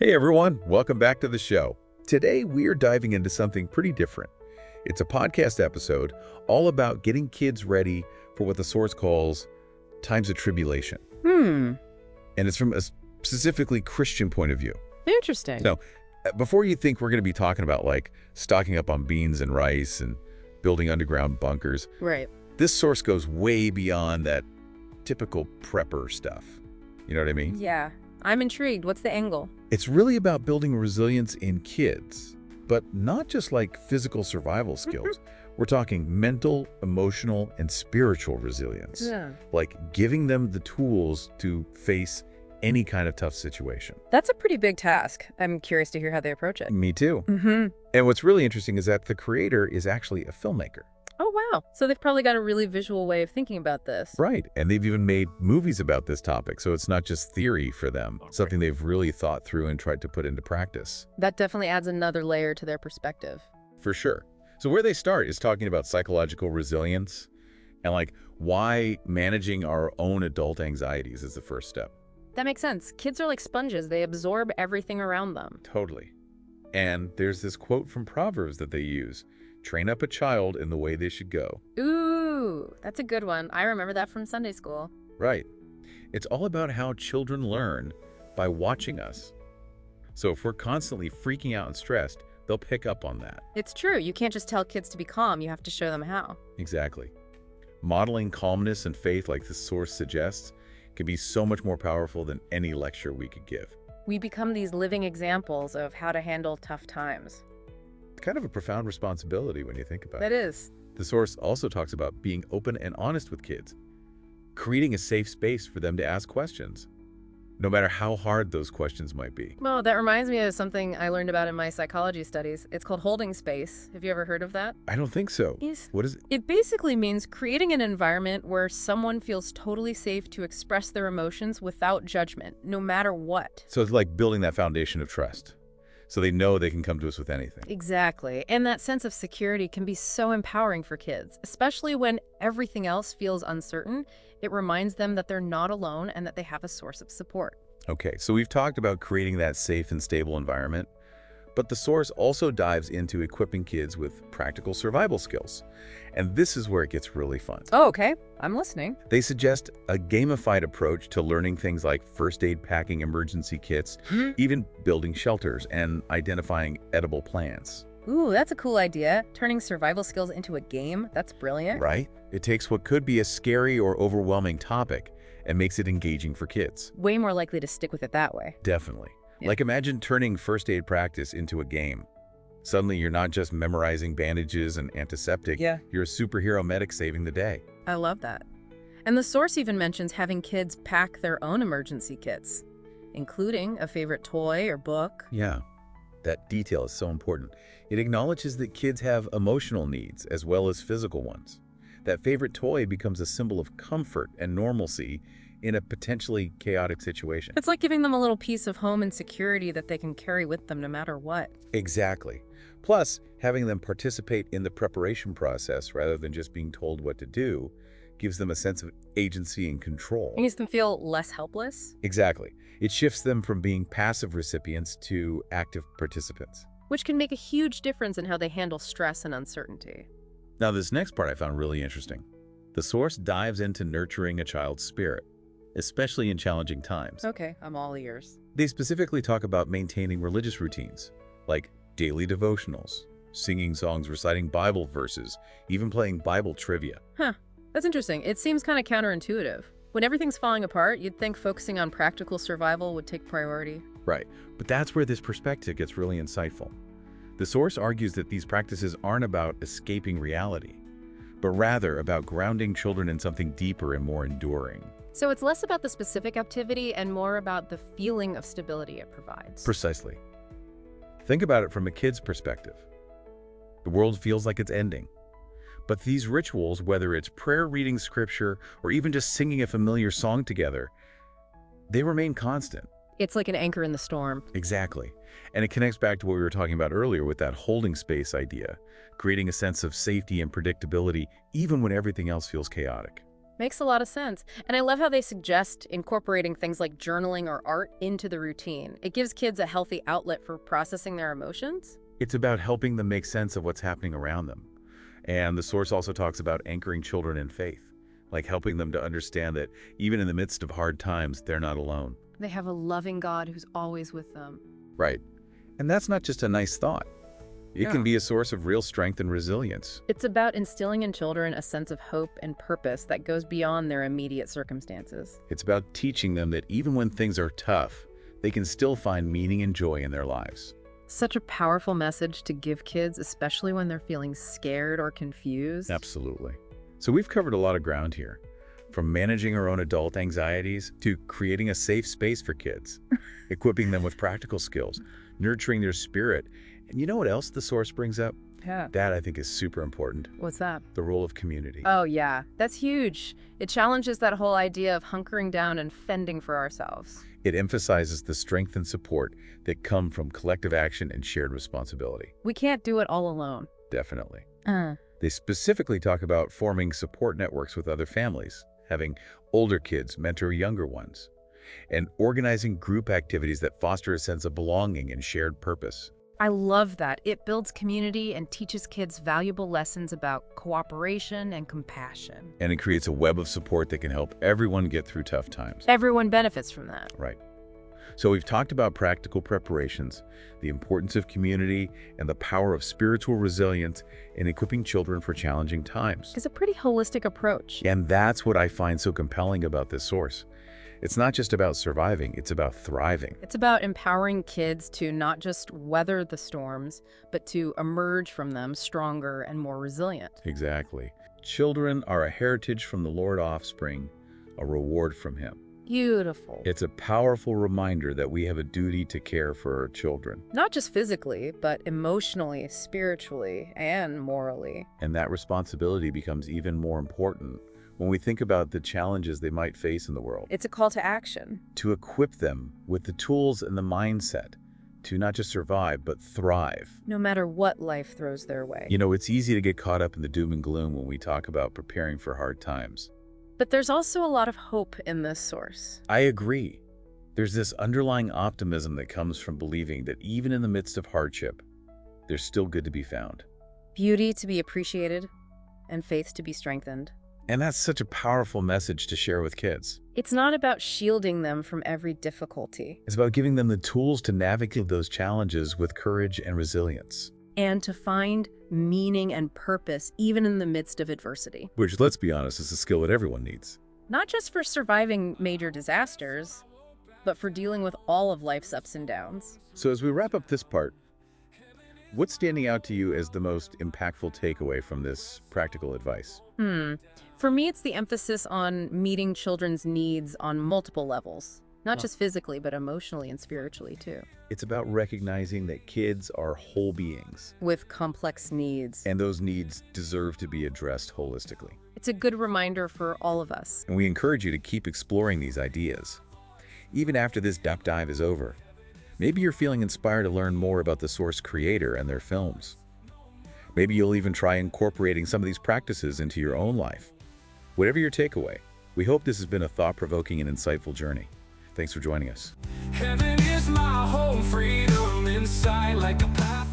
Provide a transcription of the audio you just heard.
Hey everyone, welcome back to the show. Today we're diving into something pretty different. It's a podcast episode all about getting kids ready for what the source calls times of tribulation. And it's from a specifically Christian point of view. Interesting. So, before you think we're going to be talking about like stocking up on beans and rice and building underground bunkers, Right. this source goes way beyond that typical prepper stuff. You know what I mean? Yeah. I'm intrigued. What's the angle? It's really about building resilience in kids, but not just like physical survival skills. We're talking mental, emotional, and spiritual resilience. Yeah. Like giving them the tools to face any kind of tough situation. That's a pretty big task. I'm curious to hear how they approach it. Me too. Mm-hmm. And what's really interesting is that the creator is actually a filmmaker. Oh, wow. So they've probably got a really visual way of thinking about this. Right. And they've even made movies about this topic. So it's not just theory for them, something they've really thought through and tried to put into practice. That definitely adds another layer to their perspective. For sure. So where they start is talking about psychological resilience and like why managing our own adult anxieties is the first step. That makes sense. Kids are like sponges. They absorb everything around them. Totally. And there's this quote from Proverbs that they use. Train up a child in the way they should go. Ooh, that's a good one. I remember that from Sunday school. Right. It's all about how children learn by watching us. So if we're constantly freaking out and stressed, they'll pick up on that. It's true. You can't just tell kids to be calm. You have to show them how. Exactly. Modeling calmness and faith like this source suggests can be so much more powerful than any lecture we could give. We become these living examples of how to handle tough times. Kind of a profound responsibility when you think about it. That is. The source also talks about being open and honest with kids, creating a safe space for them to ask questions, no matter how hard those questions might be. Well, that reminds me of something I learned about in my psychology studies. It's called holding space. Have you ever heard of that? I don't think so. What is it? It basically means creating an environment where someone feels totally safe to express their emotions without judgment, no matter what. So it's like building that foundation of trust, so they know they can come to us with anything. Exactly. And that sense of security can be so empowering for kids, especially when everything else feels uncertain. It reminds them that they're not alone and that they have a source of support. Okay, so we've talked about creating that safe and stable environment, but the source also dives into equipping kids with practical survival skills. And this is where it gets really fun. Oh, okay. I'm listening. They suggest a gamified approach to learning things like first aid packing emergency kits, even building shelters and identifying edible plants. Ooh, that's a cool idea. Turning survival skills into a game. That's brilliant. Right? It takes what could be a scary or overwhelming topic and makes it engaging for kids. Way more likely to stick with it that way. Definitely. Yeah. Like imagine turning first aid practice into a game. Suddenly you're not just memorizing bandages and antiseptic. Yeah. You're a superhero medic saving the day. I love that. And the source even mentions having kids pack their own emergency kits, including a favorite toy or book. Yeah. That detail is so important. It acknowledges that kids have emotional needs as well as physical ones. That favorite toy becomes a symbol of comfort and normalcy in a potentially chaotic situation. It's like giving them a little piece of home and security that they can carry with them no matter what. Exactly. Plus, having them participate in the preparation process rather than just being told what to do gives them a sense of agency and control. It makes them feel less helpless, Exactly. It shifts them from being passive recipients to active participants. which can make a huge difference in how they handle stress and uncertainty. Now, this next part I found really interesting. The source dives into nurturing a child's spirit, especially in challenging times. Okay, I'm all ears. They specifically talk about maintaining religious routines, like daily devotionals, singing songs, reciting Bible verses, even playing Bible trivia. Huh, that's interesting. It seems kind of counterintuitive. When everything's falling apart, you'd think focusing on practical survival would take priority. Right, but that's where this perspective gets really insightful. The source argues that these practices aren't about escaping reality, but rather about grounding children in something deeper and more enduring. So it's less about the specific activity and more about the feeling of stability it provides. Precisely. Think about it from a kid's perspective. The world feels like it's ending. But these rituals, whether it's prayer, reading scripture, or even just singing a familiar song together, they remain constant. It's like an anchor in the storm. Exactly. And it connects back to what we were talking about earlier with that holding space idea, creating a sense of safety and predictability even when everything else feels chaotic. Makes a lot of sense. And I love how they suggest incorporating things like journaling or art into the routine. It gives kids a healthy outlet for processing their emotions. It's about helping them make sense of what's happening around them. And the source also talks about anchoring children in faith, like helping them to understand that even in the midst of hard times, they're not alone. They have a loving God who's always with them. Right. And that's not just a nice thought. It Yeah. can be a source of real strength and resilience. It's about instilling in children a sense of hope and purpose that goes beyond their immediate circumstances. It's about teaching them that even when things are tough, they can still find meaning and joy in their lives. Such a powerful message to give kids, especially when they're feeling scared or confused. Absolutely. So we've covered a lot of ground here, from managing our own adult anxieties to creating a safe space for kids, equipping them with practical skills, nurturing their spirit. And you know what else the source brings up? Yeah. That I think is super important. What's that? The role of community. Oh, yeah. That's huge. It challenges that whole idea of hunkering down and fending for ourselves. It emphasizes the strength and support that come from collective action and shared responsibility. We can't do it all alone. Definitely. They specifically talk about forming support networks with other families, having older kids mentor younger ones, and organizing group activities that foster a sense of belonging and shared purpose. I love that. It builds community and teaches kids valuable lessons about cooperation and compassion. And it creates a web of support that can help everyone get through tough times. Everyone benefits from that. Right. So we've talked about practical preparations, the importance of community, and the power of spiritual resilience in equipping children for challenging times. It's a pretty holistic approach. And that's what I find so compelling about this source. It's not just about surviving, it's about thriving. It's about empowering kids to not just weather the storms, but to emerge from them stronger and more resilient. Exactly. Children are a heritage from the Lord offspring, a reward from Him. Beautiful. It's a powerful reminder that we have a duty to care for our children. Not just physically, but emotionally, spiritually, and morally. And that responsibility becomes even more important when we think about the challenges they might face in the world. It's a call to action. To equip them with the tools and the mindset to not just survive, but thrive. No matter what life throws their way. You know, it's easy to get caught up in the doom and gloom when we talk about preparing for hard times. But there's also a lot of hope in this source. I agree. There's this underlying optimism that comes from believing that even in the midst of hardship, there's still good to be found. Beauty to be appreciated, and faith to be strengthened. And that's such a powerful message to share with kids. It's not about shielding them from every difficulty. It's about giving them the tools to navigate those challenges with courage and resilience. And to find meaning and purpose even in the midst of adversity. Which, let's be honest, is a skill that everyone needs. Not just for surviving major disasters, but for dealing with all of life's ups and downs. So as we wrap up this part, what's standing out to you as the most impactful takeaway from this practical advice? For me, it's the emphasis on meeting children's needs on multiple levels. Not just physically, but emotionally and spiritually, too. It's about recognizing that kids are whole beings, With complex needs. and those needs deserve to be addressed holistically. It's a good reminder for all of us. And we encourage you to keep exploring these ideas. Even after this deep dive is over, maybe you're feeling inspired to learn more about the source creator and their films. Maybe you'll even try incorporating some of these practices into your own life. Whatever your takeaway, we hope this has been a thought-provoking and insightful journey. Thanks for joining us. Heaven is my home, freedom inside like a path.